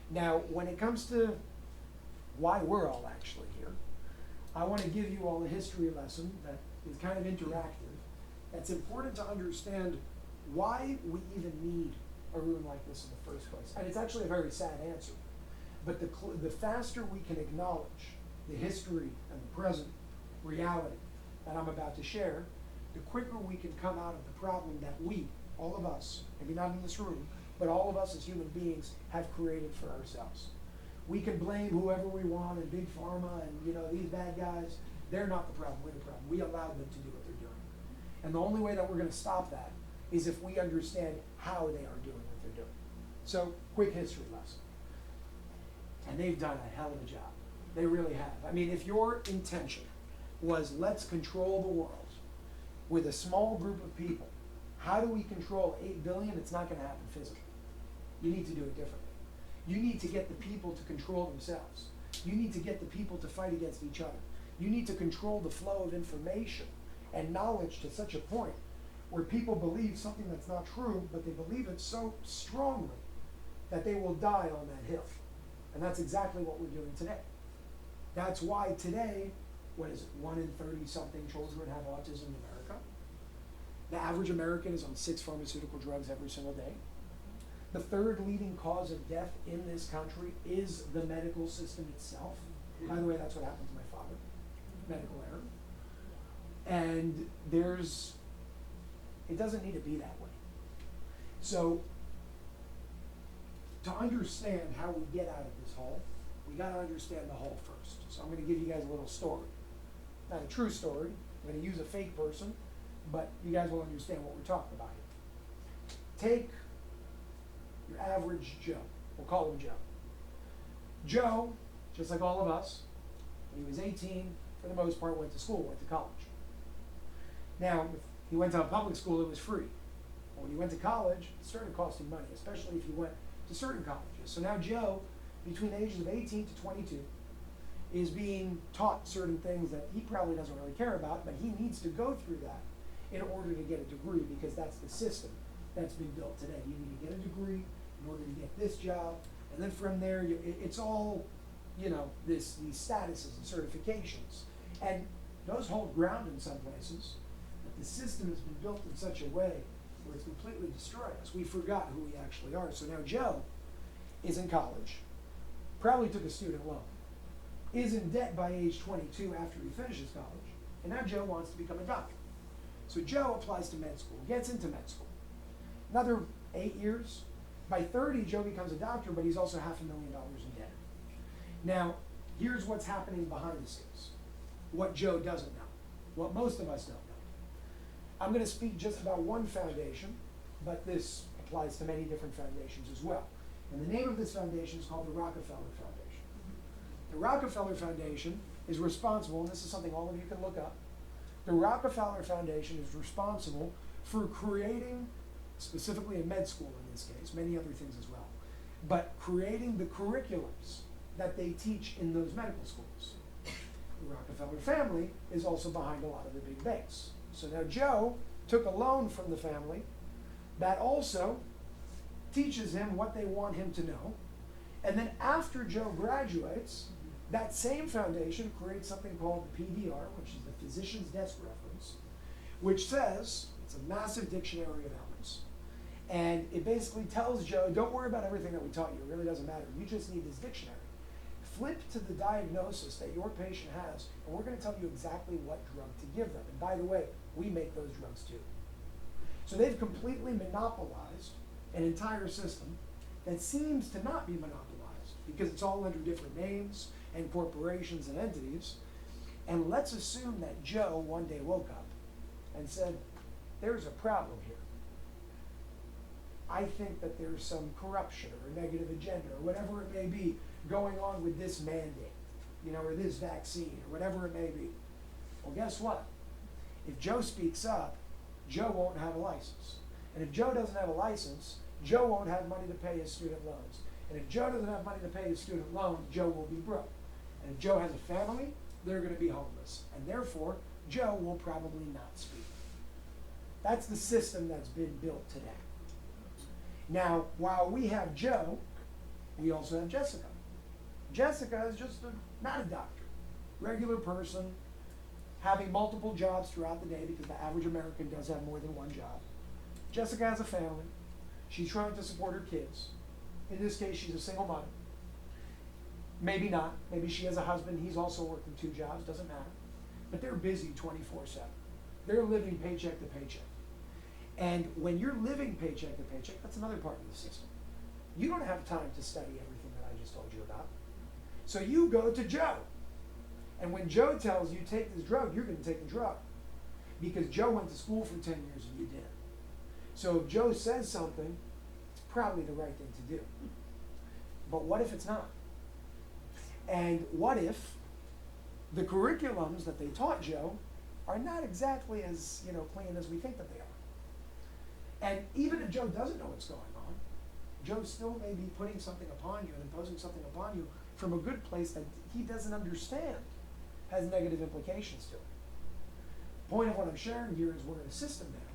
Now, when it comes to why we're all actually here, I want to give you all a history lesson that is kind of interactive. It's important to understand why we even need a room like this in the first place. And it's actually a very sad answer. But the faster we can acknowledge the history and the present reality that I'm about to share, the quicker we can come out of the problem that we, all of us, maybe not in this room, but all of us as human beings have created for ourselves. We can blame whoever we want and Big Pharma and these bad guys. They're not the problem, we're the problem. We allowed them to do what they're doing. And the only way that we're going to stop that is if we understand how they are doing what they're doing. So, quick history lesson. And they've done a hell of a job. They really have. I mean, if your intention was let's control the world with a small group of people, how do we control 8 billion? It's not going to happen physically. You need to do it differently. You need to get the people to control themselves. You need to get the people to fight against each other. You need to control the flow of information and knowledge to such a point where people believe something that's not true, but they believe it so strongly that they will die on that hill. And that's exactly what we're doing today. That's why today, 1 in 30-something children have autism in America. The average American is on 6 pharmaceutical drugs every single day. The third leading cause of death in this country is the medical system itself. By the way, that's what happened to my father. Medical error. And it doesn't need to be that way. So, to understand how we get out of this hole, we got to understand the hole first. So I'm going to give you guys a little story. Not a true story. I'm going to use a fake person, but you guys will understand what we're talking about here. Take your average Joe. We'll call him Joe. Joe, just like all of us, when he was 18, for the most part, went to school, went to college. Now, if he went to a public school, it was free. But when he went to college, it started costing money, especially if he went to certain colleges. So now Joe, between the ages of 18 to 22, is being taught certain things that he probably doesn't really care about, but he needs to go through that in order to get a degree, because that's the system that's been built today. You need to get a degree in order to get this job, and then from there, it's all, these statuses and certifications. And those hold ground in some places, but the system has been built in such a way where it's completely destroyed us. We forgot who we actually are. So now Joe is in college, probably took a student loan, is in debt by age 22 after he finishes college, and now Joe wants to become a doctor. So Joe applies to med school, gets into med school. Another 8 years. By 30, Joe becomes a doctor, but he's also $500,000 in debt. Now, here's what's happening behind the scenes. What Joe doesn't know. What most of us don't know. I'm going to speak just about one foundation, but this applies to many different foundations as well. And the name of this foundation is called the Rockefeller Foundation. The Rockefeller Foundation is responsible, and this is something all of you can look up, the Rockefeller Foundation is responsible for creating, specifically in med school in this case, many other things as well, but creating the curriculums that they teach in those medical schools. The Rockefeller family is also behind a lot of the big banks. So now Joe took a loan from the family that also teaches him what they want him to know. And then after Joe graduates, that same foundation creates something called the PDR, which is the Physician's Desk Reference, which says, it's a massive dictionary of elements. And it basically tells Joe, don't worry about everything that we taught you. It really doesn't matter. You just need this dictionary. Flip to the diagnosis that your patient has, and we're going to tell you exactly what drug to give them. And by the way, we make those drugs too. So they've completely monopolized an entire system that seems to not be monopolized because it's all under different names and corporations and entities. And let's assume that Joe one day woke up and said, there's a problem here. I think that there's some corruption or a negative agenda or whatever it may be going on with this mandate, or this vaccine or whatever it may be. Well, guess what? If Joe speaks up, Joe won't have a license. And if Joe doesn't have a license, Joe won't have money to pay his student loans. And if Joe doesn't have money to pay his student loans, Joe will be broke. And if Joe has a family, they're going to be homeless. And therefore, Joe will probably not speak. That's the system that's been built today. Now, while we have Joe We also have Jessica. Jessica is just not a doctor, regular person, having multiple jobs throughout the day because the average American does have more than one job. Jessica has a family. She's trying to support her kids. In this case, she's a single mother. Maybe not. Maybe she has a husband. He's also working 2 jobs. Doesn't matter. But they're busy 24/7. They're living paycheck to paycheck. And when you're living paycheck to paycheck, that's another part of the system. You don't have time to study everything that I just told you about. So you go to Joe. And when Joe tells you take this drug, you're going to take the drug. Because Joe went to school for 10 years and you didn't. So if Joe says something, it's probably the right thing to do. But what if it's not? And what if the curriculums that they taught Joe are not exactly as clean as we think that they are? And even if Joe doesn't know what's going on, Joe still may be putting something upon you and imposing something upon you from a good place that he doesn't understand has negative implications to it. The point of what I'm sharing here is we're in a system now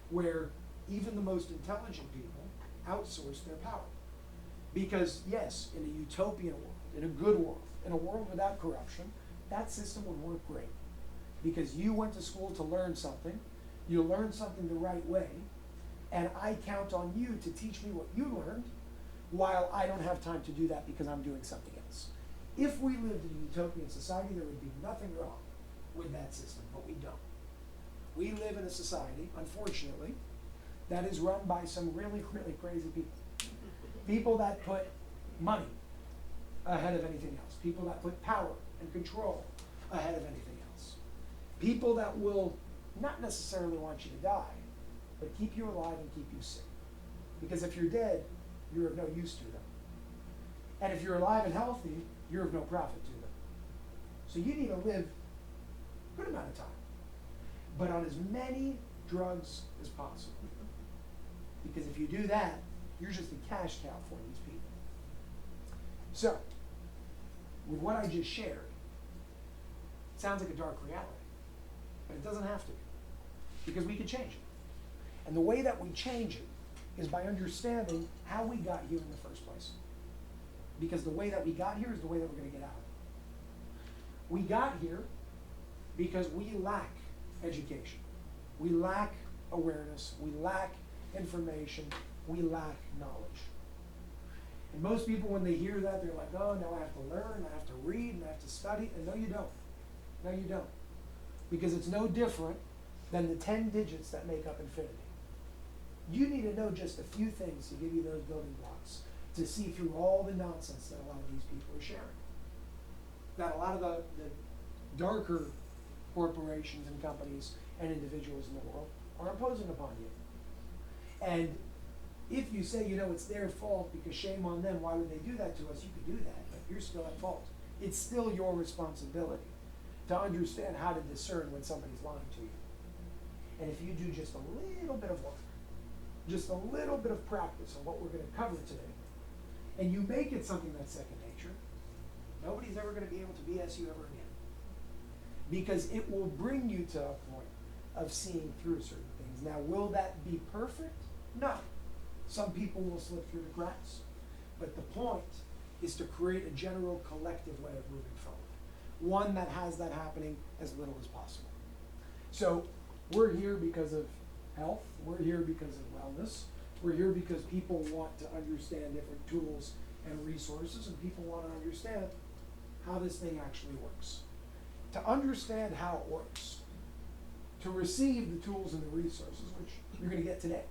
where even the most intelligent people outsource their power. Because yes, in a utopian world, in a good world, in a world without corruption, that system would work great. Because you went to school to learn something, you learned something the right way, and I count on you to teach me what you learned while I don't have time to do that because I'm doing something else. If we lived in a utopian society, there would be nothing wrong with that system, but we don't. We live in a society, unfortunately, that is run by some really, really crazy people. People that put money ahead of anything else. People that put power and control ahead of anything else. People that will not necessarily want you to die, but keep you alive and keep you sick. Because if you're dead, you're of no use to them. And if you're alive and healthy, you're of no profit to them. So you need to live a good amount of time, but on as many drugs as possible. Because if you do that, you're just a cash cow for these people. So, with what I just shared, it sounds like a dark reality, but it doesn't have to be, because we can change it. And the way that we change it is by understanding how we got here in the first place. Because the way that we got here is the way that we're going to get out of it. We got here because we lack education. We lack awareness. We lack information. We lack knowledge. And most people, when they hear that, they're like, oh, now I have to learn, I have to read, and I have to study. And no, you don't. No, you don't. Because it's no different than the 10 digits that make up infinity. You need to know just a few things to give you those building blocks to see through all the nonsense that a lot of these people are sharing. That a lot of the darker corporations and companies and individuals in the world are imposing upon you. And if you say, it's their fault because shame on them, why would they do that to us? You could do that, but you're still at fault. It's still your responsibility to understand how to discern when somebody's lying to you. And if you do just a little bit of work, just a little bit of practice on what we're going to cover today, and you make it something that's second nature, nobody's ever going to be able to BS you ever again. Because it will bring you to a point of seeing through certain things. Now, will that be perfect? No. Some people will slip through the cracks. But the point is to create a general collective way of moving forward. One that has that happening as little as possible. So we're here because of health. We're here because of wellness. We're here because people want to understand different tools and resources, and people want to understand how this thing actually works. To understand how it works, to receive the tools and the resources, which you're going to get today,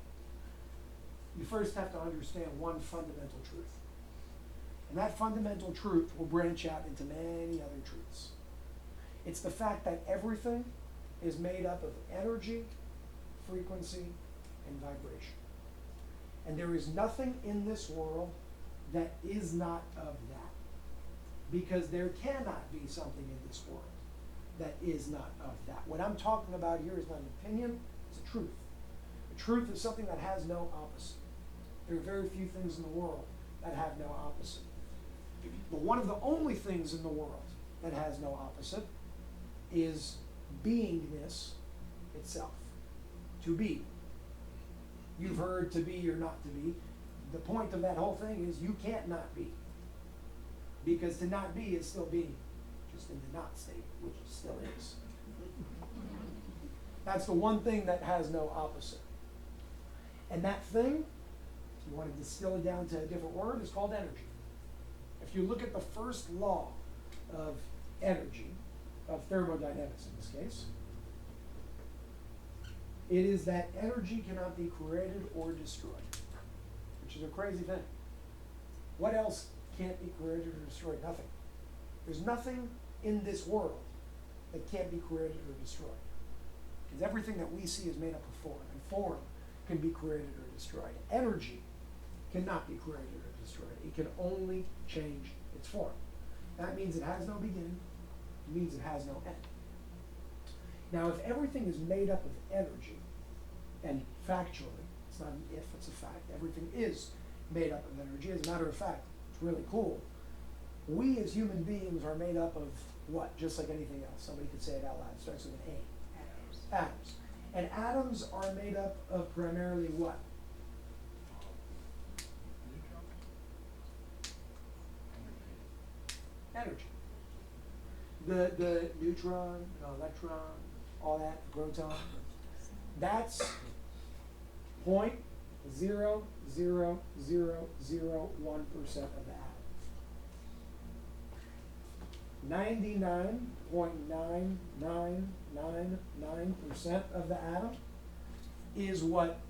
you first have to understand one fundamental truth. And that fundamental truth will branch out into many other truths. It's the fact that everything is made up of energy, frequency, and vibration. And there is nothing in this world that is not of that. Because there cannot be something in this world that is not of that. What I'm talking about here is not an opinion, it's a truth. A truth is something that has no opposite. There are very few things in the world that have no opposite. But one of the only things in the world that has no opposite is beingness itself. To be. You've heard to be or not to be. the point of that whole thing is you can't not be. Because to not be is still being, just in the not state, which it still is. That's the one thing that has no opposite. And that thing, if you want to distill it down to a different word, is called energy. If you look at the first law of energy, of thermodynamics in this case, it is that energy cannot be created or destroyed, which is a crazy thing. What else can't be created or destroyed? Nothing. There's nothing in this world that can't be created or destroyed. Because everything that we see is made up of form, and form can be created or destroyed. Energy cannot be created or destroyed. It can only change its form. That means it has no beginning. It means it has no end. Now, if everything is made up of energy, and factually, it's not an if, it's a fact, everything is made up of energy. As a matter of fact, it's really cool. We as human beings are made up of what? Just like anything else. Somebody could say it out loud. It starts with an A. Atoms. And atoms are made up of primarily what? Energy. The neutron, electron, all that, proton, that's 0.00001% of the atom. 99.9999% of the atom is what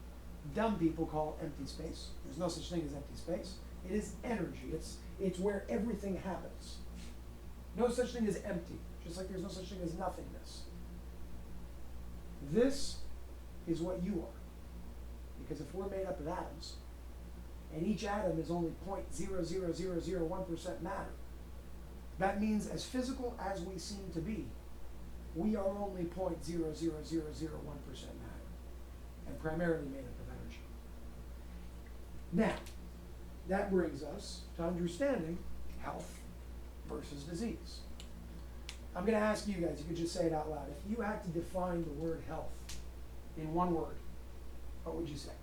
dumb people call empty space. There's no such thing as empty space. It is energy. It's where everything happens. No such thing as empty, just like there's no such thing as nothingness. This is what you are. Because if we're made up of atoms, and each atom is only 0.00001% matter, that means as physical as we seem to be, we are only 0.00001% matter, and primarily made up of energy. Now, that brings us to understanding health versus disease. I'm going to ask you guys, you could just say it out loud. If you had to define the word health in one word, what would you say?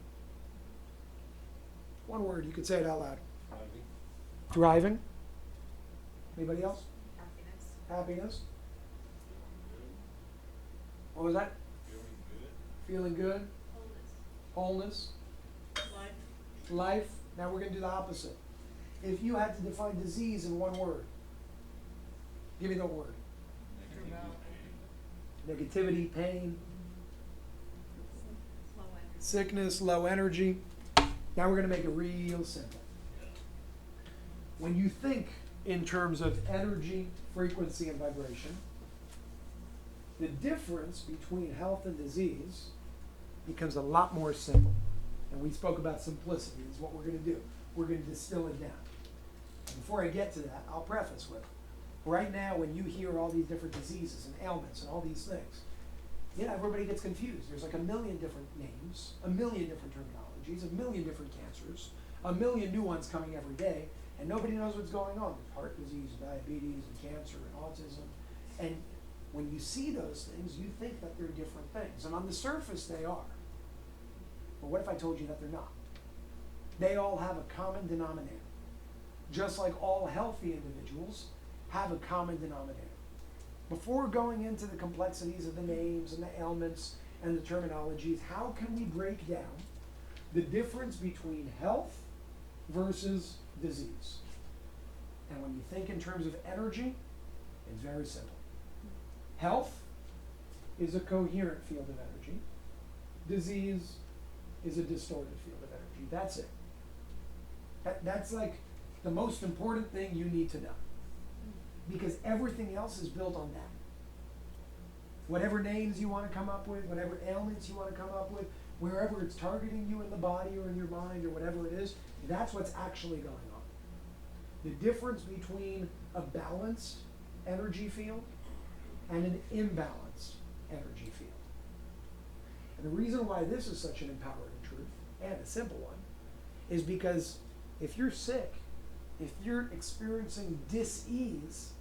One word, you could say it out loud. Thriving. Thriving. Anybody else? Happiness. Happiness. What was that? Feeling good. Feeling good. Wholeness. Wholeness. Life. Life. Now we're going to do the opposite. If you had to define disease in one word, give me the word. Negativity, pain, Low energy. sickness, low energy. Now we're going to make it real simple. When you think in terms of energy, frequency, and vibration, the difference between health and disease becomes a lot more simple. And we spoke about simplicity. This is what we're going to do. We're going to distill it down. And before I get to that, I'll preface with, right now when you hear all these different diseases and ailments and all these things, everybody gets confused. There's like a million different names, a million different terminologies, a million different cancers, a million new ones coming every day, and nobody knows what's going on. There's heart disease, and diabetes, and cancer, and autism. And when you see those things, you think that they're different things. And on the surface, they are. But what if I told you that they're not? They all have a common denominator. Just like all healthy individuals have a common denominator. Before going into the complexities of the names and the ailments and the terminologies, how can we break down the difference between health versus disease? And when you think in terms of energy, it's very simple. Health is a coherent field of energy. Disease is a distorted field of energy. That's it. That's like the most important thing you need to know. Because everything else is built on that. Whatever names you want to come up with, whatever ailments you want to come up with, wherever it's targeting you in the body or in your mind or whatever it is, that's what's actually going on. The difference between a balanced energy field and an imbalanced energy field. And the reason why this is such an empowering truth, and a simple one, is because if you're sick, if you're experiencing dis-ease,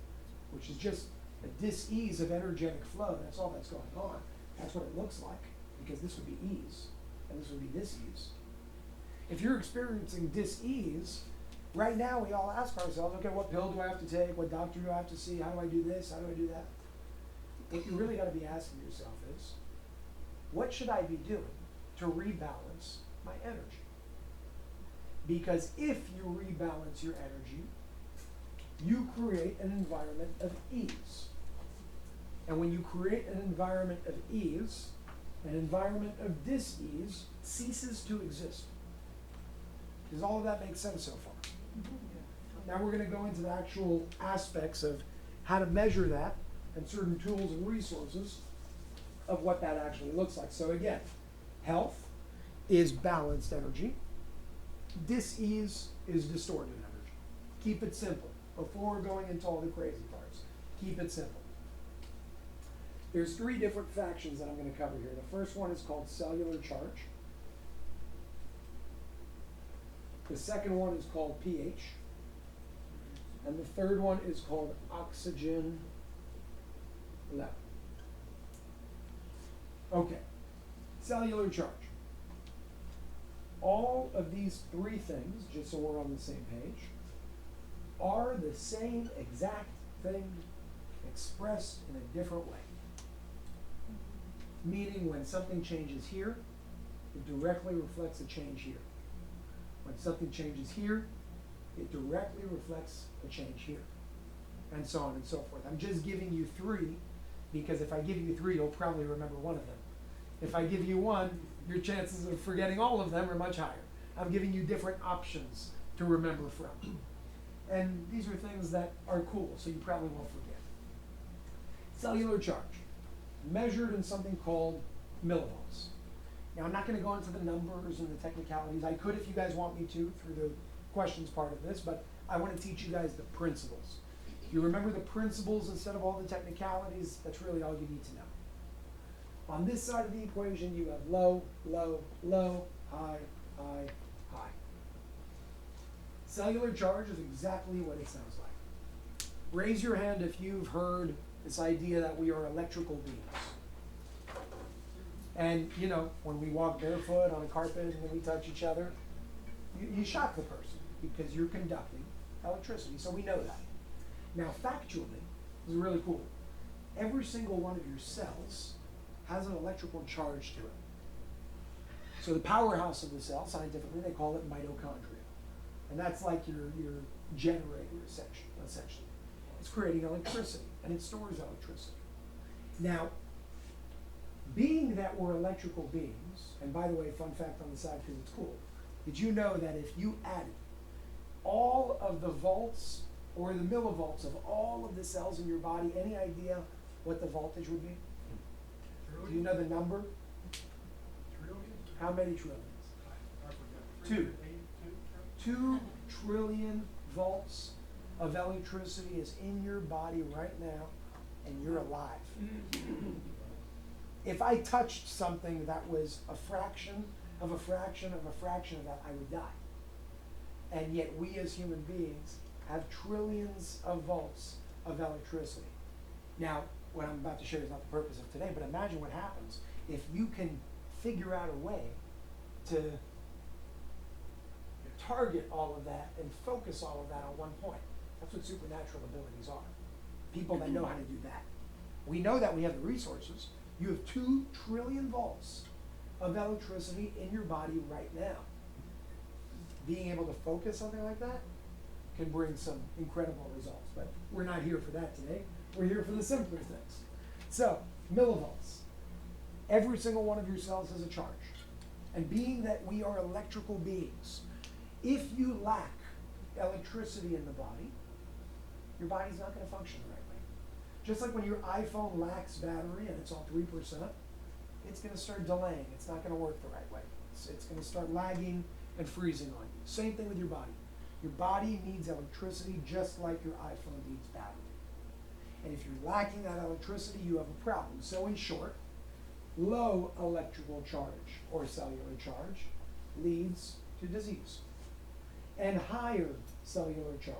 which is just a dis-ease of energetic flow, that's all that's going on. That's what it looks like, because this would be ease, and this would be dis-ease. If you're experiencing dis-ease, right now we all ask ourselves, okay, what pill do I have to take? What doctor do I have to see? How do I do this? How do I do that? What you really got to be asking yourself is, what should I be doing to rebalance my energy? Because if you rebalance your energy, you create an environment of ease. And when you create an environment of ease, an environment of dis-ease ceases to exist. Does all of that make sense so far? Now we're going to go into the actual aspects of how to measure that and certain tools and resources of what that actually looks like. So again, health is balanced energy. Dis-ease is distorted energy. Keep it simple. Before going into all the crazy parts, keep it simple. There's 3 different factions that I'm going to cover here. The first one is called cellular charge. The second one is called pH. And the third one is called oxygen level. Okay, cellular charge. All of these 3 things, just so we're on the same page, are the same exact thing expressed in a different way. Meaning when something changes here, it directly reflects a change here. When something changes here, it directly reflects a change here. And so on and so forth. I'm just giving you 3 because if I give you 3, you'll probably remember one of them. If I give you 1, your chances of forgetting all of them are much higher. I'm giving you different options to remember from. And these are things that are cool, so you probably won't forget. Cellular charge, measured in something called millivolts. Now, I'm not going to go into the numbers and the technicalities. I could if you guys want me to through the questions part of this, but I want to teach you guys the principles. If you remember the principles instead of all the technicalities, that's really all you need to know. On this side of the equation, you have low, low, low, high, high, high. Cellular charge is exactly what it sounds like. Raise your hand if you've heard this idea that we are electrical beings. And, you know, when we walk barefoot on a carpet and then we touch each other, you shock the person because you're conducting electricity. So we know that. Now, factually, this is really cool. Every single one of your cells has an electrical charge to it. So the powerhouse of the cell, scientifically, they call it mitochondria. And that's like your generator, essentially. It's creating electricity, and it stores electricity. Now, being that we're electrical beings, and by the way, fun fact on the side because it's cool, did you know that if you added all of the volts or the millivolts of all of the cells in your body, any idea what the voltage would be? Trillion? Do you know the number? Trillion? How many trillions? I forgot. 2. 2 2 trillion volts of electricity is in your body right now, and you're alive. If I touched something that was a fraction of a fraction of a fraction of that, I would die. And yet we as human beings have trillions of volts of electricity. Now, what I'm about to share is not the purpose of today, but imagine what happens if you can figure out a way to target all of that and focus all of that on one point. That's what supernatural abilities are. People that know how to do that. We know that we have the resources. You have 2 trillion volts of electricity in your body right now. Being able to focus something like that can bring some incredible results, but we're not here for that today. We're here for the simpler things. So, millivolts. Every single one of your cells has a charge. And being that we are electrical beings, if you lack electricity in the body, your body's not going to function the right way. Just like when your iPhone lacks battery and it's on 3%, it's going to start delaying. It's not going to work the right way. It's going to start lagging and freezing on you. Same thing with your body. Your body needs electricity just like your iPhone needs battery. And if you're lacking that electricity, you have a problem. So in short, low electrical charge or cellular charge leads to disease. And higher cellular charge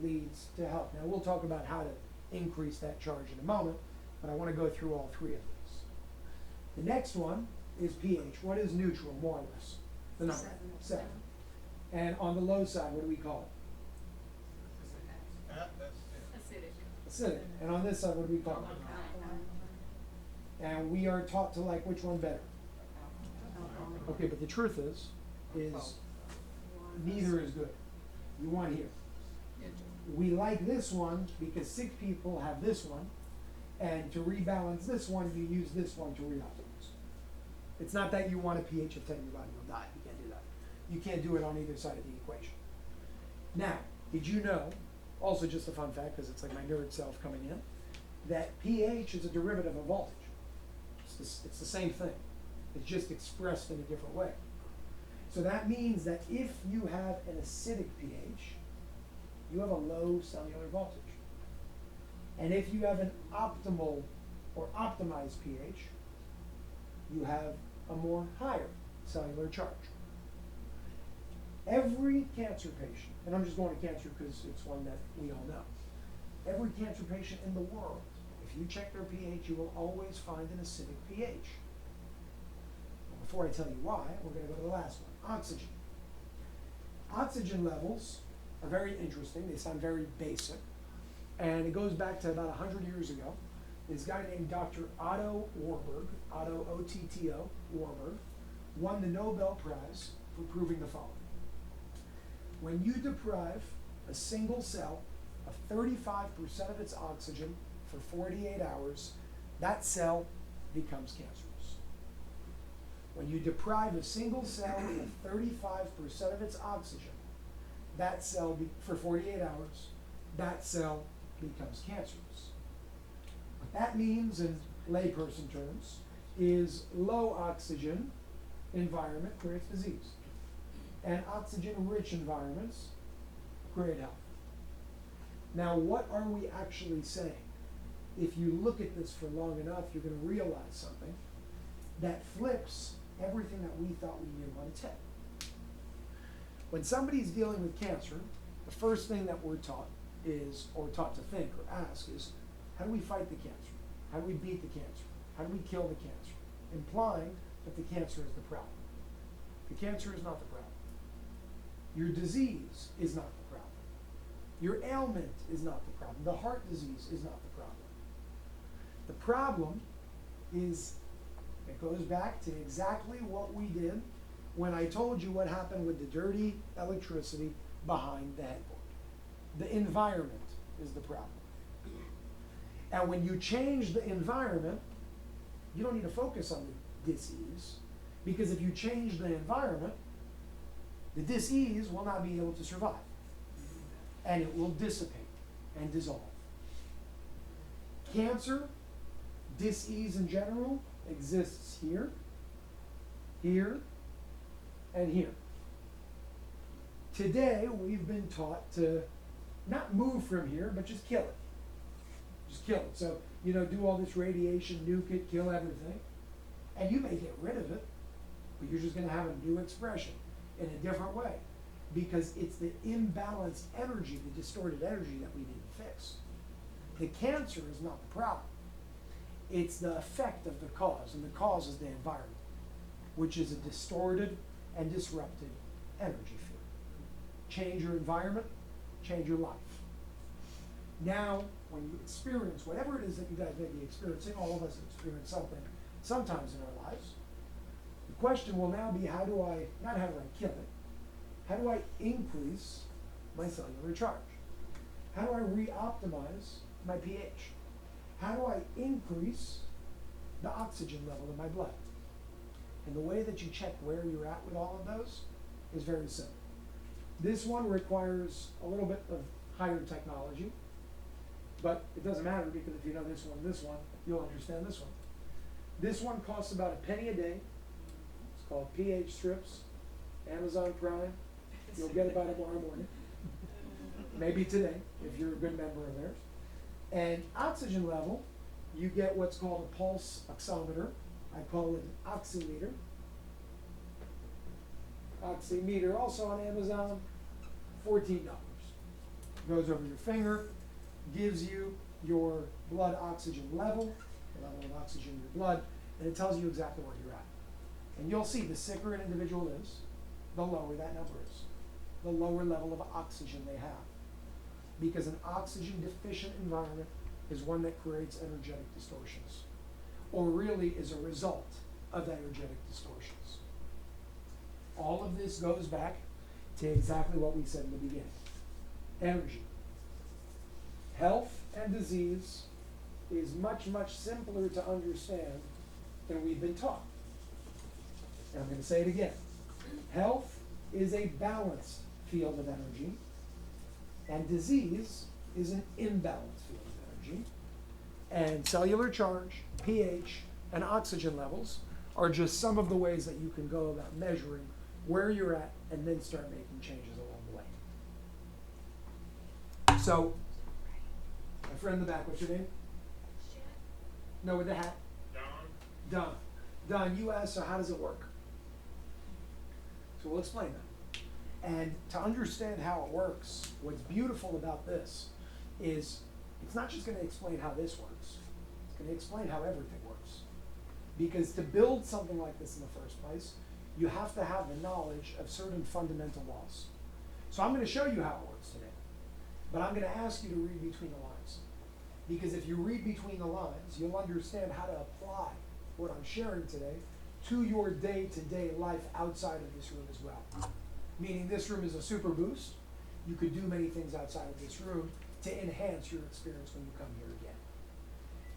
leads to health. Now we'll talk about how to increase that charge in a moment, but I want to go through all 3 of these. The next one is pH. What is neutral, more or less? The number, 7. And on the low side, what do we call That's Acidic. it? Acidic. And on this side, what do we call it? And we are taught to like which one better? Okay, but the truth is neither is good. You want here. We like this one because sick people have this one, and to rebalance this one, you use this one to reoptimize. It's not that you want a pH of 10, your body will die. You can't do that. You can't do it on either side of the equation. Now, did you know, also just a fun fact, because it's like my nerd self coming in, that pH is a derivative of voltage. It's the same thing. It's just expressed in a different way. So that means that if you have an acidic pH, you have a low cellular voltage. And if you have an optimal or optimized pH, you have a more higher cellular charge. Every cancer patient, and I'm just going to cancer because it's one that we all know, every cancer patient in the world, if you check their pH, you will always find an acidic pH. Well, before I tell you why, we're going to go to the last one, oxygen. Oxygen levels are very interesting. They sound very basic. And it goes back to about 100 years ago. This guy named Dr. Otto Warburg, Otto, O-T-T-O, Warburg, won the Nobel Prize for proving the following. When you deprive a single cell of 35% of its oxygen for 48 hours, that cell becomes cancerous. When you deprive a single cell of 35% of its oxygen, that cell, for 48 hours, that cell becomes cancerous. What that means in layperson terms is low oxygen environment creates disease. And oxygen-rich environments create health. Now, what are we actually saying? If you look at this for long enough, you're going to realize something that flips everything that we thought we knew on its head. When somebody's dealing with cancer, the first thing that we're taught is, or taught to think or ask is, how do we fight the cancer? How do we beat the cancer? How do we kill the cancer? Implying that the cancer is the problem. The cancer is not the problem. Your disease is not the problem. Your ailment is not the problem. The heart disease is not the problem. The problem is, it goes back to exactly what we did when I told you what happened with the dirty electricity behind the headboard. The environment is the problem. And when you change the environment, you don't need to focus on the dis-ease, because if you change the environment, the dis-ease will not be able to survive. And it will dissipate and dissolve. Cancer, dis-ease in general, exists here, here, and here. Today, we've been taught to not move from here, but just kill it. Just kill it. So, do all this radiation, nuke it, kill everything. And you may get rid of it, but you're just going to have a new expression in a different way, because it's the imbalanced energy, the distorted energy that we need to fix. The cancer is not the problem. It's the effect of the cause, and the cause is the environment, which is a distorted and disrupted energy field. Change your environment, change your life. Now, when you experience whatever it is that you guys may be experiencing, all of us experience something sometimes in our lives, the question will now be, not how do I kill it, how do I increase my cellular charge? How do I re-optimize my pH? How do I increase the oxygen level in my blood? And the way that you check where you're at with all of those is very simple. This one requires a little bit of higher technology, but it doesn't matter, because if you know this one, you'll understand this one. This one costs about a penny a day. It's called pH strips, Amazon Prime. You'll get it by tomorrow morning. Maybe today, if you're a good member of theirs. And oxygen level, you get what's called a pulse oximeter. I call it an oximeter. Oximeter, also on Amazon, $14. Goes over your finger, gives you your blood oxygen level, the level of oxygen in your blood, and it tells you exactly where you're at. And you'll see the sicker an individual is, the lower that number is, the lower level of oxygen they have. Because an oxygen deficient environment is one that creates energetic distortions, or really is a result of energetic distortions. All of this goes back to exactly what we said in the beginning. Energy. Health and disease is much, much simpler to understand than we've been taught. And I'm going to say it again. Health is a balanced field of energy, and disease is an imbalanced field of energy. And cellular charge, pH, and oxygen levels are just some of the ways that you can go about measuring where you're at and then start making changes along the way. So, my friend in the back, what's your name? No, with the hat. Don. Don, you asked, so how does it work? So we'll explain that. And to understand how it works, what's beautiful about this is it's not just going to explain how this works. It's going to explain how everything works. Because to build something like this in the first place, you have to have the knowledge of certain fundamental laws. So I'm going to show you how it works today. But I'm going to ask you to read between the lines. Because if you read between the lines, you'll understand how to apply what I'm sharing today to your day-to-day life outside of this room as well. Meaning this room is a super boost. You could do many things outside of this room to enhance your experience when you come here again.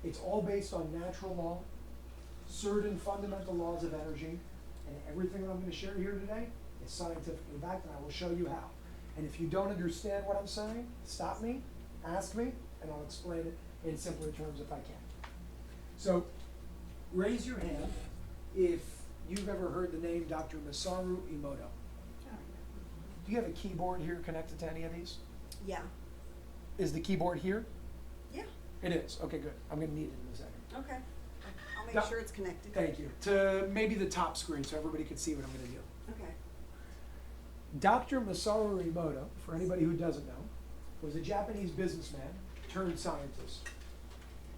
It's all based on natural law, certain fundamental laws of energy, and everything that I'm going to share here today is scientifically backed, and I will show you how. And if you don't understand what I'm saying, stop me, ask me, and I'll explain it in simpler terms if I can. So, raise your hand if you've ever heard the name Dr. Masaru Emoto. Do you have a keyboard here connected to any of these? Yeah. Is the keyboard here? Yeah. It is. Okay, good. I'm going to need it in a second. Okay. I'll make Doc- sure it's connected. Thank you. To maybe the top screen so everybody can see what I'm going to do. Okay. Dr. Masaru Emoto, for anybody who doesn't know, was a Japanese businessman turned scientist.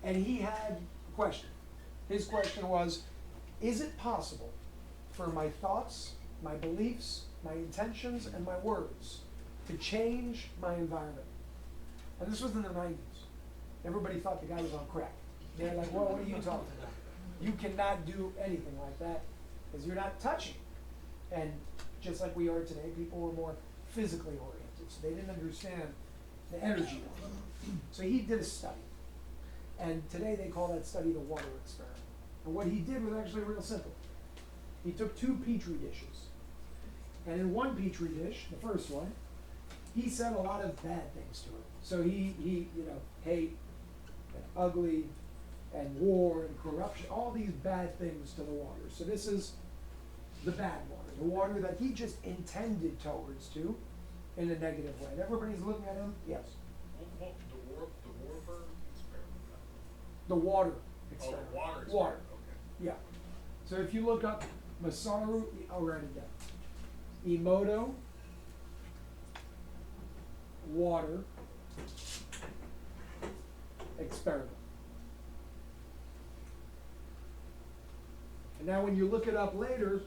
And he had a question. His question was, is it possible for my thoughts, my beliefs, my intentions, and my words to change my environment? And this was in the 90s. Everybody thought the guy was on crack. They're like, well, what are you talking about? You cannot do anything like that because you're not touching. And just like we are today, people were more physically oriented, so they didn't understand the energy of it. So he did a study. And today they call that study the water experiment. And what he did was actually real simple. He took 2 petri dishes. And in one petri dish, the first one, he said a lot of bad things to it. So he hate and ugly and war and corruption, all these bad things to the water. So this is the bad water, the water that he just intended towards to in a negative way. And everybody's looking at him, yes. The Warburg experiment. The water Oh, experiment. the water experiment. Water, Okay. yeah. So if you look up Masaru, I'll write it down. Emoto, water, experiment. And now when you look it up later,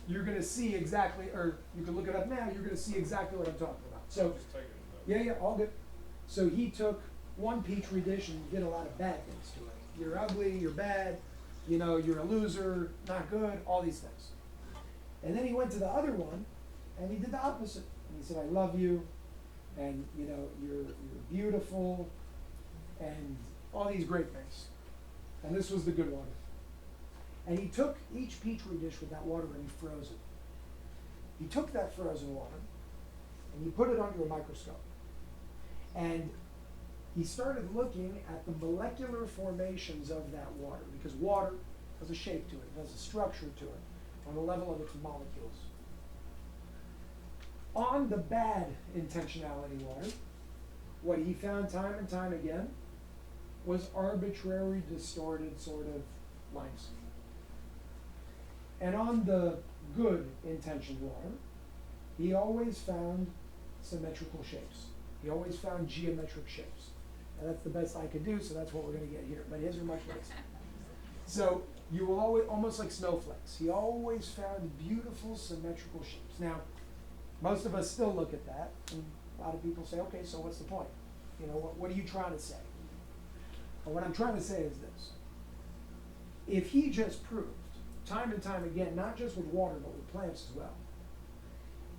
you're going to see exactly, or you can look it up now, you're going to see exactly what I'm talking about. So, Just taking it. yeah, all good. So he took one petri dish and did a lot of bad things to it. You're ugly, you're bad, you're a loser, not good, all these things. And then he went to the other one and he did the opposite. And he said, I love you, and you're beautiful, and all these great things. And this was the good water. And he took each petri dish with that water and he froze it. He took that frozen water and he put it under a microscope. And he started looking at the molecular formations of that water, because water has a shape to it, it has a structure to it, on the level of its molecules. On the bad intentionality water, what he found time and time again was arbitrary, distorted sort of lines. And on the good intentioned water, he always found symmetrical shapes. He always found geometric shapes. And that's the best I could do, so that's what we're going to get here. But his are much nicer. So you will always, almost like snowflakes, he always found beautiful symmetrical shapes. Now, Most of us still look at that, and a lot of people say, okay, so what's the point? You know, what are you trying to say? And what I'm trying to say is this. If he just proved, time and time again, not just with water, but with plants as well,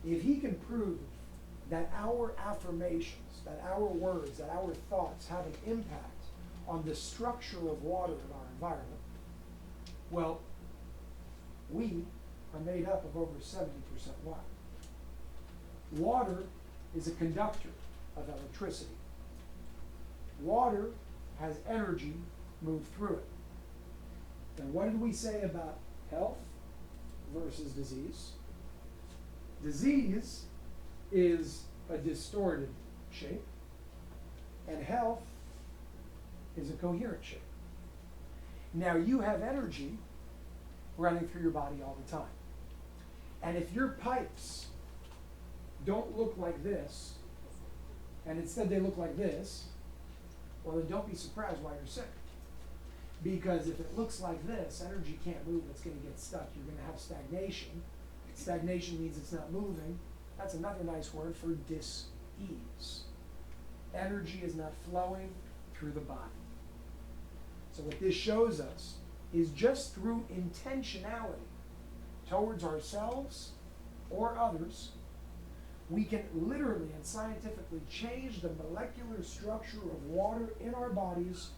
if he can prove that our affirmations, that our words, that our thoughts have an impact on the structure of water in our environment, well, we are made up of over 70% water. Water is a conductor of electricity. Water has energy move through it. And what did we say about health versus disease? Disease is a distorted shape, and health is a coherent shape. Now you have energy running through your body all the time. And if your pipes don't look like this, and instead they look like this, well then don't be surprised why you're sick. Because if it looks like this, energy can't move, it's going to get stuck. You're going to have stagnation. Stagnation means it's not moving. That's another nice word for dis-ease. Energy is not flowing through the body. So what this shows us is just through intentionality towards ourselves or others, we can literally and scientifically change the molecular structure of water in our bodies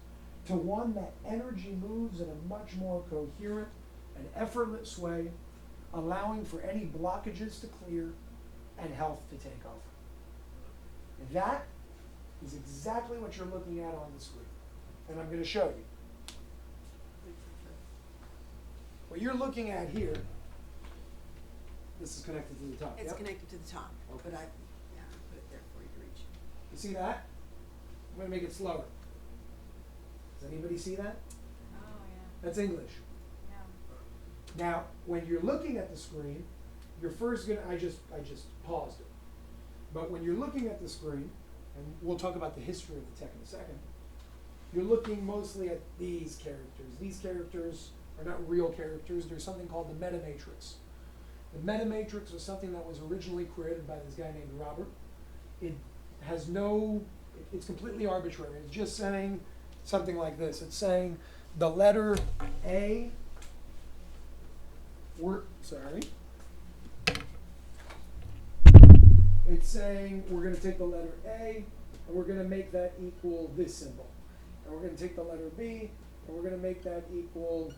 to one that energy moves in a much more coherent and effortless way, allowing for any blockages to clear and health to take over. And that is exactly what you're looking at on the screen. And I'm going to show you. What you're looking at here, this is connected to the top. It's yep? connected to the top, Okay. but I put it there for you to reach. You see that? I'm going to make it slower. Does anybody see that? Oh, yeah, That's English. yeah. Now, when you're looking at the screen, you're first gonna, I just paused it. But when you're looking at the screen, and we'll talk about the history of the tech in a second, you're looking mostly at these characters. These characters are not real characters. There's something called the meta matrix. The meta matrix was something that was originally created by this guy named Robert. It has no, it's completely arbitrary. It's just saying something like this. It's saying the letter A, it's saying we're going to take the letter A and we're going to make that equal this symbol. And we're going to take the letter B and we're going to make that equal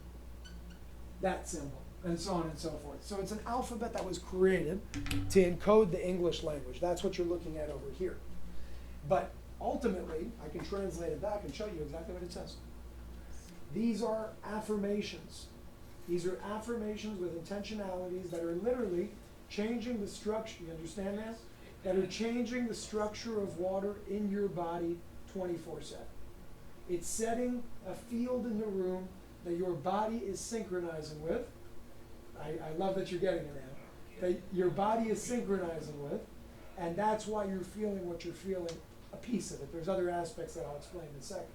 that symbol, and so on and so forth. So it's an alphabet that was created to encode the English language. That's what you're looking at over here. But ultimately, I can translate it back and show you exactly what it says. These are affirmations. These are affirmations with intentionalities that are literally changing the structure, you understand that? That are changing the structure of water in your body 24/7. It's setting a field in the room that your body is synchronizing with. I love that you're getting it now. That your body is synchronizing with, and that's why you're feeling what you're feeling, a piece of it. There's other aspects that I'll explain in a second.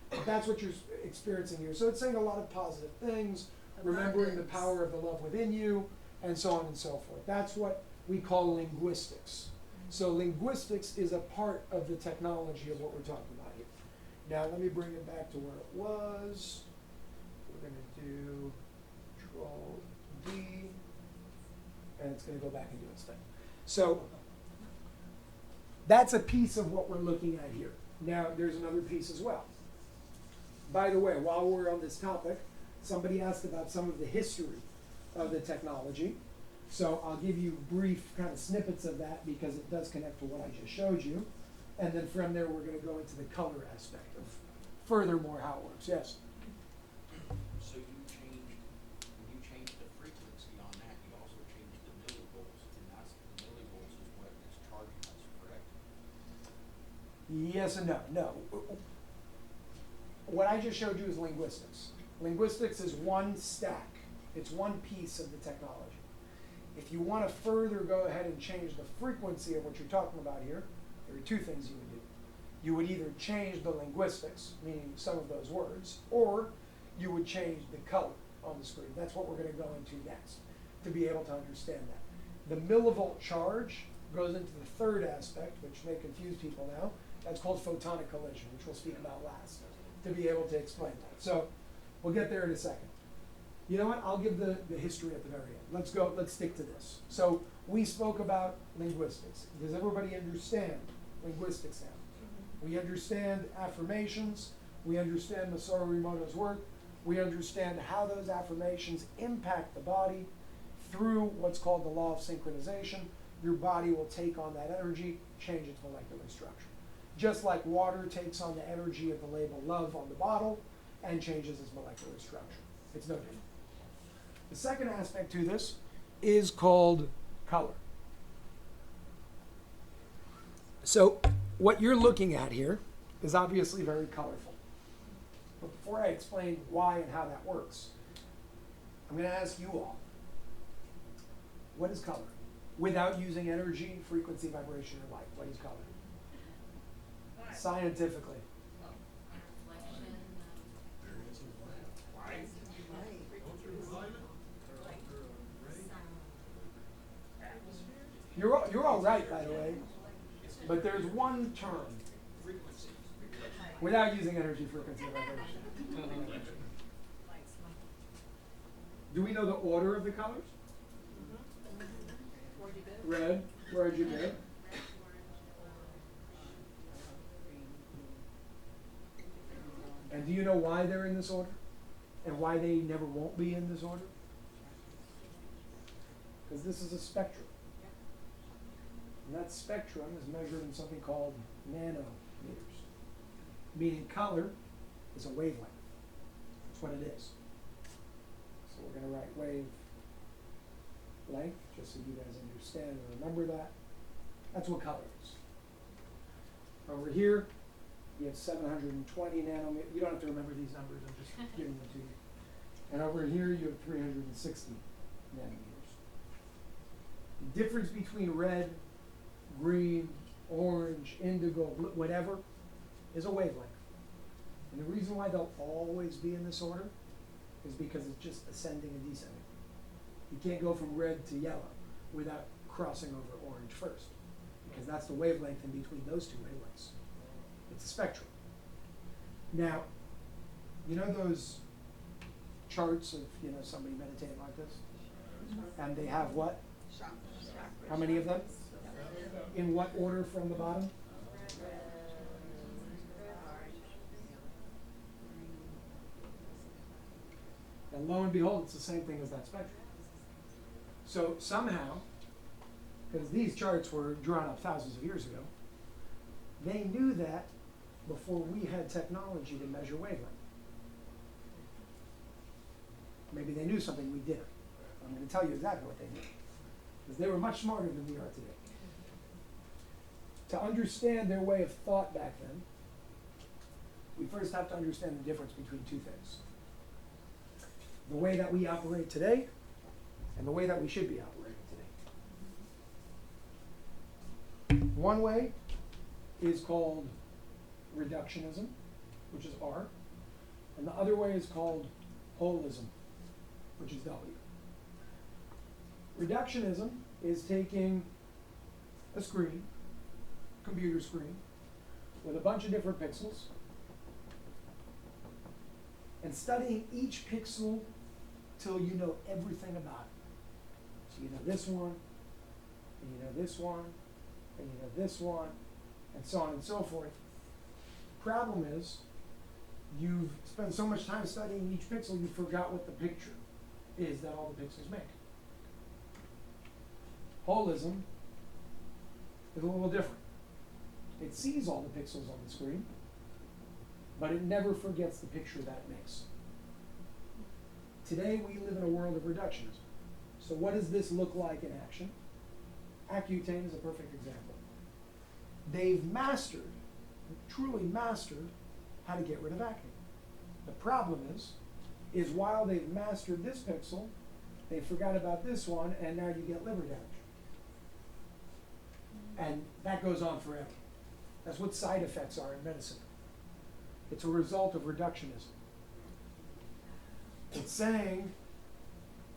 But that's what you're experiencing here. So it's saying a lot of positive things, remembering the power of the love within you, and so on and so forth. That's what we call linguistics. So linguistics is a part of the technology of what we're talking about here. Now let me bring it back to where it was. We're going to do Control D, and it's going to go back and do its thing. So that's a piece of what we're looking at here. Now there's another piece as well. By the way, while we're on this topic, somebody asked about some of the history of the technology. So I'll give you brief kind of snippets of that because it does connect to what I just showed you. And then from there, we're going to go into the color aspect of furthermore how it works. Yes? So when you change the frequency on that, you also change the millivolts, and that's the millivolts is what is charging us, correct? Yes and no. No. What I just showed you is linguistics. Linguistics is one stack. It's one piece of the technology. If you want to further go ahead and change the frequency of what you're talking about here, there are two things you would do. You would either change the linguistics, meaning some of those words, or you would change the color on the screen. That's what we're going to go into next to be able to understand that. The millivolt charge goes into the third aspect, which may confuse people now. That's called photonic collision, which we'll speak about last, to be able to explain that. So we'll get there in a second. You know what? I'll give the history at the very end. Let's stick to this. So we spoke about linguistics. Does everybody understand linguistics now? We understand affirmations. We understand Masaru Emoto's work. We understand how those affirmations impact the body through what's called the law of synchronization. Your body will take on that energy, change its molecular structure. Just like water takes on the energy of the label love on the bottle and changes its molecular structure. It's no different. The second aspect to this is called color. So what you're looking at here is obviously very colorful. But before I explain why and how that works, I'm going to ask you all, what is color? Without using energy, frequency, vibration, or light, what is color? Scientifically. You're all right, by the way, but there's one term without using energy, frequency, or vibration. Do we know the order of the colors? Red, where'd you get? And do you know why they're in this order? And why they never won't be in this order? Because this is a spectrum. And that spectrum is measured in something called nanometers. Meaning color is a wavelength. That's what it is. So we're going to write wave length, just so you guys understand and remember that. That's what color is. Over here, you have 720 nanometers. You don't have to remember these numbers, I'm just giving them to you. And over here, you have 360 nanometers. The difference between red, green, orange, indigo, whatever, is a wavelength. And the reason why they'll always be in this order is because it's just ascending and descending. You can't go from red to yellow without crossing over orange first, because that's the wavelength in between those two wavelengths. It's a spectrum. Now, you know those charts of somebody meditating like this? And they have what? How many of them? In what order from the bottom? And lo and behold, it's the same thing as that spectrum. So somehow, because these charts were drawn up thousands of years ago, they knew that before we had technology to measure wavelength. Maybe they knew something we didn't. I'm going to tell you exactly what they knew, because they were much smarter than we are today. To understand their way of thought back then, we first have to understand the difference between two things. The way that we operate today and the way that we should be operating today. One way is called reductionism, which is R, and the other way is called holism, which is W. Reductionism is taking a screen, computer screen, with a bunch of different pixels, and studying each pixel till you know everything about it. So you know this one, and you know this one, and you know this one, and so on and so forth. Problem is, you've spent so much time studying each pixel, you forgot what the picture is that all the pixels make. Holism is a little different. It sees all the pixels on the screen, but it never forgets the picture that it makes. Today, we live in a world of reductionism. So what does this look like in action? Accutane is a perfect example. They've mastered, truly mastered, how to get rid of acne. The problem is while they've mastered this pixel, they forgot about this one, and now you get liver damage. And that goes on forever. That's what side effects are in medicine. It's a result of reductionism. It's saying,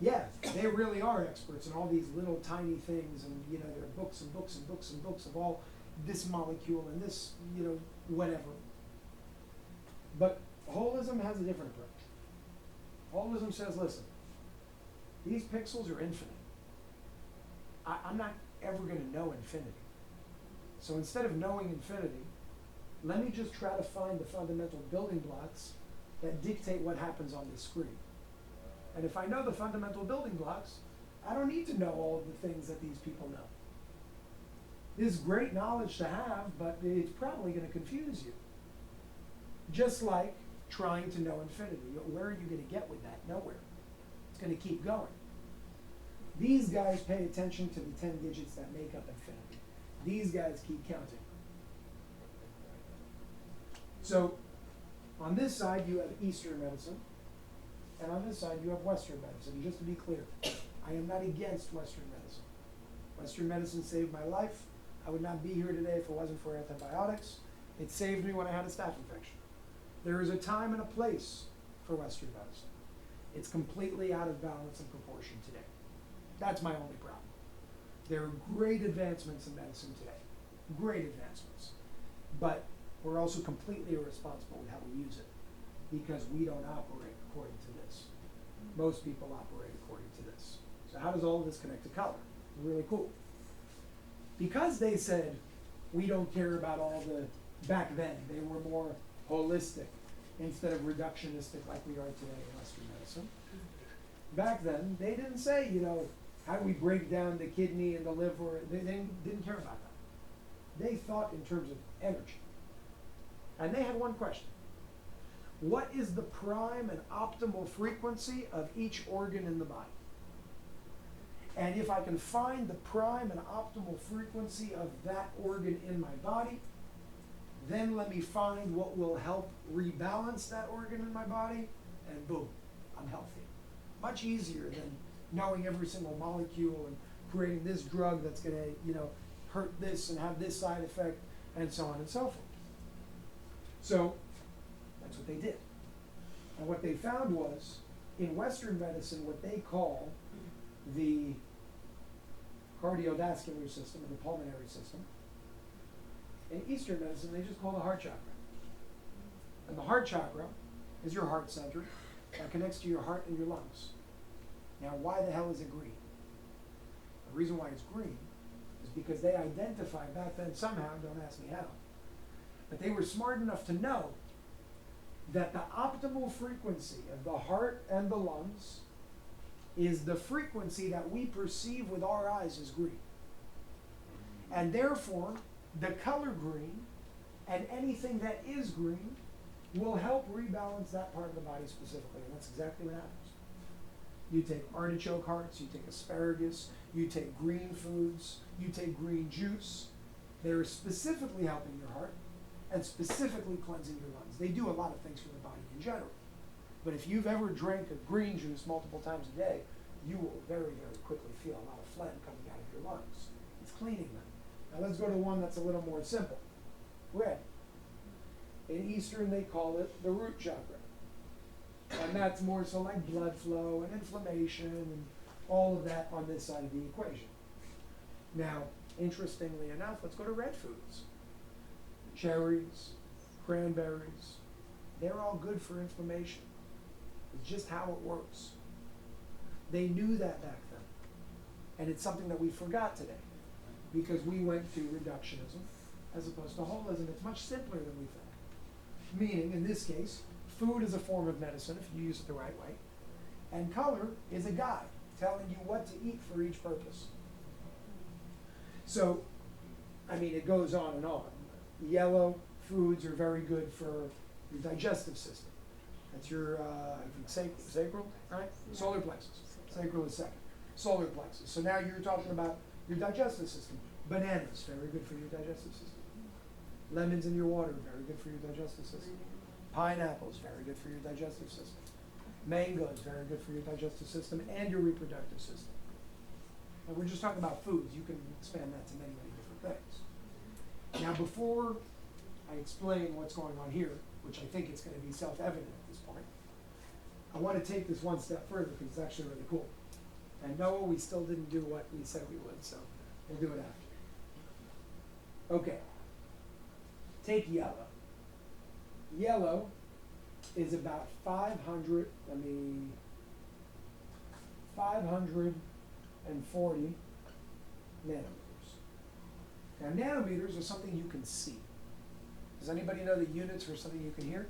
Yeah, they really are experts in all these little tiny things, and you know, there are books and books and books and books of all this molecule and this, you know, whatever. But holism has a different approach. Holism says, listen, these pixels are infinite. I'm not ever going to know infinity. So instead of knowing infinity, let me just try to find the fundamental building blocks that dictate what happens on this screen. And if I know the fundamental building blocks, I don't need to know all of the things that these people know. This is great knowledge to have, but it's probably going to confuse you. Just like trying to know infinity. Where are you going to get with that? Nowhere. It's going to keep going. These guys pay attention to the 10 digits that make up infinity. These guys keep counting. So, on this side you have Eastern medicine, and on this side you have Western medicine. And just to be clear, I am not against Western medicine. Western medicine saved my life. I would not be here today if it wasn't for antibiotics. It saved me when I had a staph infection. There is a time and a place for Western medicine. It's completely out of balance and proportion today. That's my only problem. There are great advancements in medicine today. Great advancements. But we're also completely irresponsible with how we use it because we don't operate according to this. Most people operate according to this. So how does all of this connect to color? Really cool. Because they said we don't care about all the, back then, they were more holistic instead of reductionistic like we are today in Western medicine. Back then, they didn't say, you know, how do we break down the kidney and the liver? They didn't care about that. They thought in terms of energy. And they had one question. What is the prime and optimal frequency of each organ in the body? And if I can find the prime and optimal frequency of that organ in my body, then let me find what will help rebalance that organ in my body, and boom, I'm healthy. Much easier than knowing every single molecule and creating this drug that's going to, you know, hurt this and have this side effect, and so on and so forth. So that's what they did. And what they found was, in Western medicine, what they call the cardiovascular system, or the pulmonary system, in Eastern medicine, they just call the heart chakra. And the heart chakra is your heart center that connects to your heart and your lungs. Now, why the hell is it green? The reason why it's green is because they identified back then somehow, don't ask me how, but they were smart enough to know that the optimal frequency of the heart and the lungs is the frequency that we perceive with our eyes as green. And therefore, the color green and anything that is green will help rebalance that part of the body specifically, and that's exactly what happens. You take artichoke hearts, you take asparagus, you take green foods, you take green juice. They're specifically helping your heart and specifically cleansing your lungs. They do a lot of things for the body in general. But if you've ever drank a green juice multiple times a day, you will very, very quickly feel a lot of phlegm coming out of your lungs. It's cleaning them. Now let's go to one that's a little more simple. Red. In Eastern, they call it the root chakra. And that's more so like blood flow and inflammation and all of that on this side of the equation. Now, interestingly enough, let's go to red foods. Cherries, cranberries, they're all good for inflammation. It's just how it works. They knew that back then. And it's something that we forgot today because we went to reductionism as opposed to holism. It's much simpler than we think. Meaning, in this case, food is a form of medicine if you use it the right way. And color is a guide telling you what to eat for each purpose. So, I mean, it goes on and on. Yellow foods are very good for your digestive system. That's your, I think, sacral, right? Solar plexus. Sacral is second. Solar plexus. So now you're talking about your digestive system. Bananas, very good for your digestive system. Lemons in your water, very good for your digestive system. Pineapples, very good for your digestive system. Mangoes, very good for your digestive system and your reproductive system. And we're just talking about foods. You can expand that to many, many different things. Now, before I explain what's going on here, which I think it's going to be self-evident at this point, I want to take this one step further because it's actually really cool. And Noah, we still didn't do what we said we would, so we'll do it after. Okay. Take yellow. Yellow is about 540 nanometers. Now, nanometers are something you can see. Does anybody know the units for something you can hear?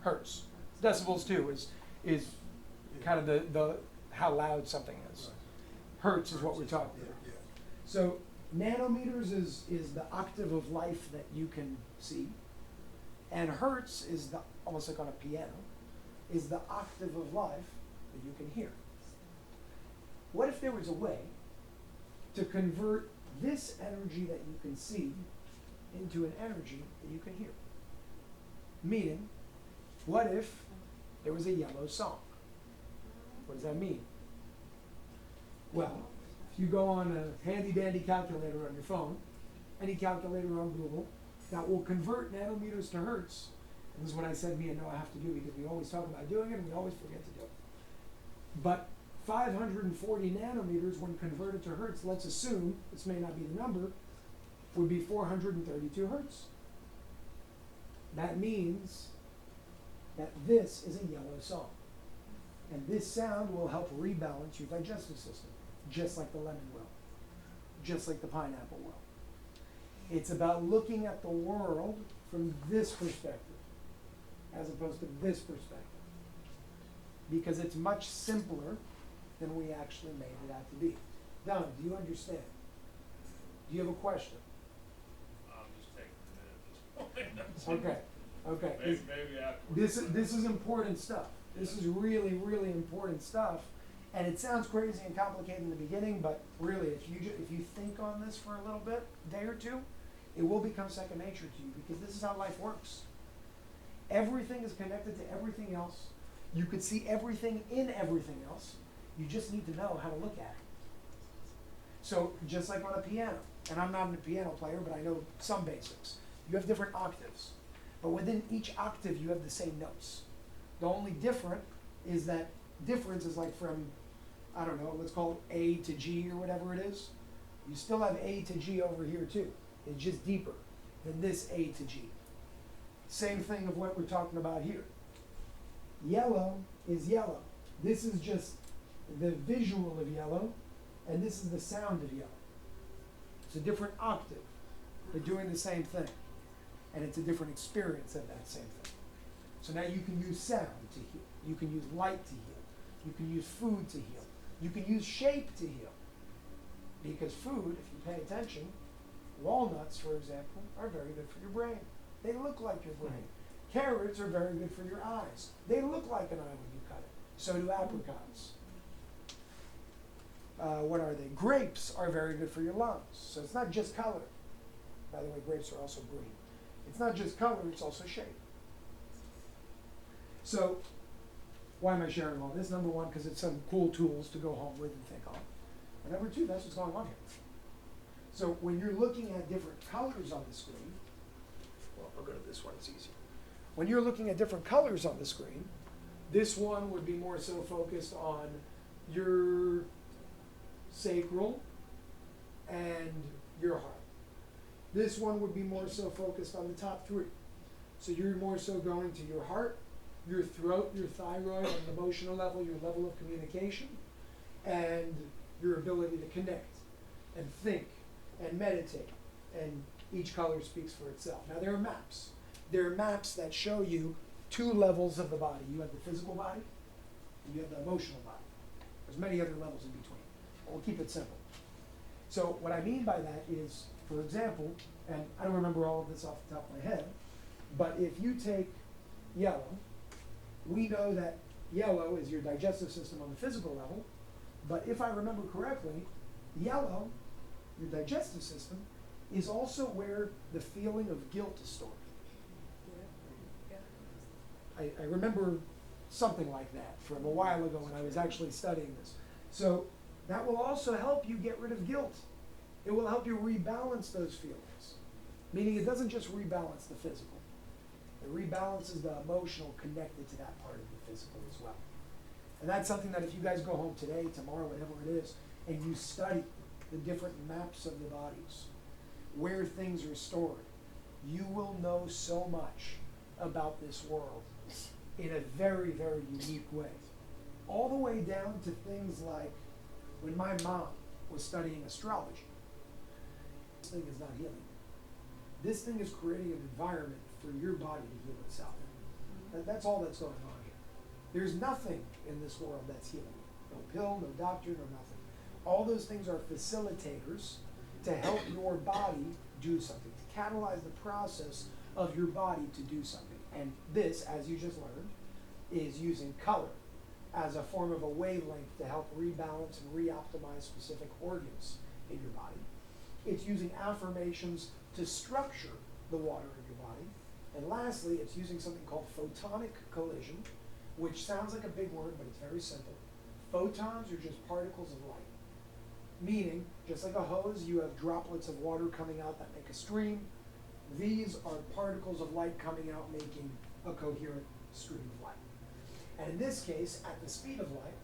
Hertz. Decibels too is kind of the how loud something is. Hertz is what we're talking about. So nanometers is the octave of life that you can see, and hertz is the, almost like on a piano, is the octave of life that you can hear. What if there was a way to convert this energy that you can see into an energy that you can hear? Meaning, what if there was a yellow song? What does that mean? Well, if you go on a handy dandy calculator on your phone, any calculator on Google, that will convert nanometers to hertz. And this is what I said me and Noah have to do, because we always talk about doing it and we always forget to do it. But 540 nanometers, when converted to hertz, let's assume, this may not be the number, would be 432 hertz. That means that this is a yellow song. And this sound will help rebalance your digestive system, just like the lemon will, just like the pineapple will. It's about looking at the world from this perspective, as opposed to this perspective. Because it's much simpler than we actually made it out to be. Don, do you understand? Do you have a question? I'm just taking a minute at this point. Okay, okay. Maybe afterwards. This is important stuff. This is really, really important stuff. And it sounds crazy and complicated in the beginning, but really, if you think on this for a little bit, day or two, it will become second nature to you, because this is how life works. Everything is connected to everything else. You could see everything in everything else. You just need to know how to look at it. So just like on a piano, and I'm not a piano player, but I know some basics. You have different octaves, but within each octave you have the same notes. The only difference is that difference is like from, I don't know, let's call it A to G or whatever it is. You still have A to G over here too. It's just deeper than this A to G. Same thing of what we're talking about here. Yellow is yellow. This is just the visual of yellow, and this is the sound of yellow. It's a different octave. They're doing the same thing, and it's a different experience of that same thing. So now you can use sound to heal. You can use light to heal. You can use food to heal. You can use shape to heal. Because food, if you pay attention, walnuts, for example, are very good for your brain. They look like your brain. Carrots are very good for your eyes. They look like an eye when you cut it. So do apricots. What are they? Grapes are very good for your lungs. So it's not just color. By the way, grapes are also green. It's not just color, it's also shape. So why am I sharing all this? Number one, because it's some cool tools to go home with and think on. And number two, that's what's going on here. So when you're looking at different colors on the screen, well, I'll go to this one, it's easier. When you're looking at different colors on the screen, this one would be more so focused on your sacral and your heart. This one would be more so focused on the top three. So you're more so going to your heart, your throat, your thyroid, on an emotional level, your level of communication, and your ability to connect and think and meditate. And each color speaks for itself. Now there are maps. There are maps that show you two levels of the body. You have the physical body, and you have the emotional body. There's many other levels in between. But we'll keep it simple. So what I mean by that is, for example, and I don't remember all of this off the top of my head, but if you take yellow, we know that yellow is your digestive system on the physical level, but if I remember correctly, yellow, your digestive system, is also where the feeling of guilt is stored. I remember something like that from a while ago when I was actually studying this. So that will also help you get rid of guilt. It will help you rebalance those feelings. Meaning it doesn't just rebalance the physical. It rebalances the emotional connected to that part of the physical as well. And that's something that if you guys go home today, tomorrow, whatever it is, and you study the different maps of the bodies, where things are stored, you will know so much about this world in a very, very unique way. All the way down to things like when my mom was studying astrology. This thing is not healing. This thing is creating an environment for your body to heal itself. That's all that's going on here. There's nothing in this world that's healing. No pill, no doctor, no nothing. All those things are facilitators to help your body do something, to catalyze the process of your body to do something. And this, as you just learned, is using color as a form of a wavelength to help rebalance and reoptimize specific organs in your body. It's using affirmations to structure the water in your body. And lastly, it's using something called photonic collision, which sounds like a big word, but it's very simple. Photons are just particles of light. Meaning, just like a hose, you have droplets of water coming out that make a stream. These are particles of light coming out making a coherent stream of light. And in this case, at the speed of light,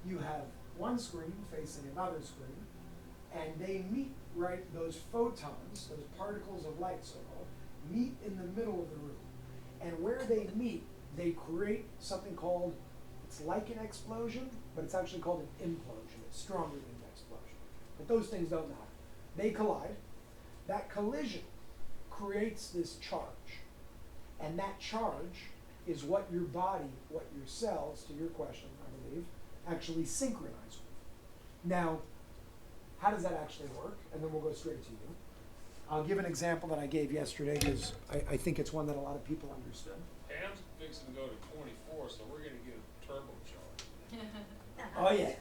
you have one screen facing another screen, and they meet, right, those photons, those particles of light, so-called, meet in the middle of the room. And where they meet, they create something called, it's like an explosion, but it's actually called an implosion. It's stronger than an explosion. But those things don't matter. They collide. That collision creates this charge. And that charge is what your body, what your cells, to your question, I believe, actually synchronize with. Now, how does that actually work? And then we'll go straight to you. I'll give an example that I gave yesterday because I think it's one that a lot of people understood. Pam's fixing to go to 24, so we're gonna get a turbocharge. Oh yeah.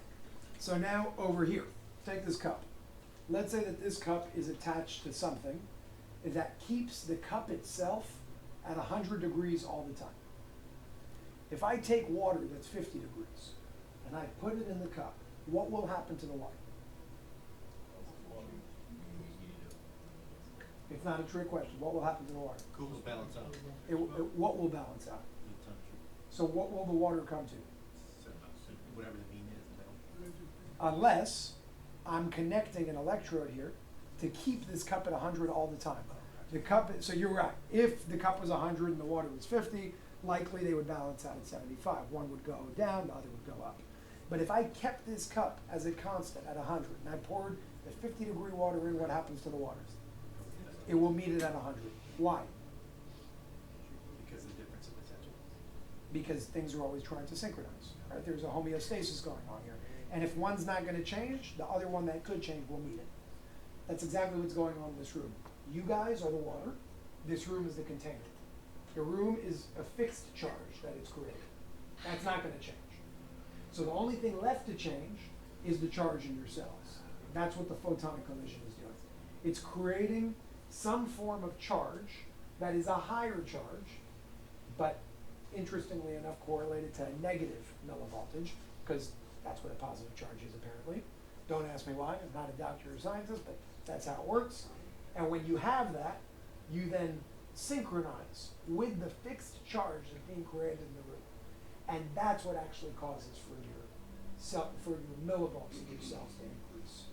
So now over here, take this cup. Let's say that this cup is attached to something that keeps the cup itself at 100 degrees all the time. If I take water that's 50 degrees and I put it in the cup, what will happen to the water? It's not a trick question. What will happen to the water? Cools balance out. What will balance out? So what will the water come to? Whatever the mean is. Unless I'm connecting an electrode here to keep this cup at 100 all the time. The cup, so you're right. If the cup was 100 and the water was 50, likely they would balance out at 75. One would go down, the other would go up. But if I kept this cup as a constant at 100 and I poured the 50 degree water in, what happens to the water? It will meet it at 100. Why? Because of the difference in potential. Because things are always trying to synchronize, right? There's a homeostasis going on here. And if one's not going to change, the other one that could change will meet it. That's exactly what's going on in this room. You guys are the water. This room is the container. The room is a fixed charge that it's created. That's not going to change. So the only thing left to change is the charge in your cells. That's what the photonic collision is doing. It's creating some form of charge that is a higher charge, but interestingly enough correlated to a negative millivoltage, because that's what a positive charge is apparently. Don't ask me why, I'm not a doctor or scientist, but that's how it works. And when you have that, you then synchronize with the fixed charge that's being created in the room. And that's what actually causes for your millivolts in your cells to increase.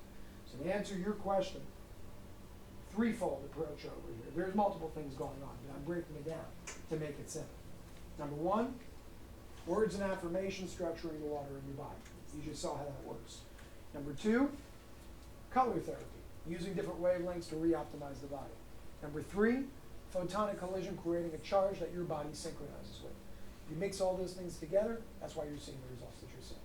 So to answer your question, threefold approach over here. There's multiple things going on, but I'm breaking it down to make it simple. Number one, words and affirmations structuring the water in your body. You just saw how that works. Number two, color therapy, using different wavelengths to reoptimize the body. Number three, photonic collision, creating a charge that your body synchronizes with. You mix all those things together, that's why you're seeing the results that you're seeing.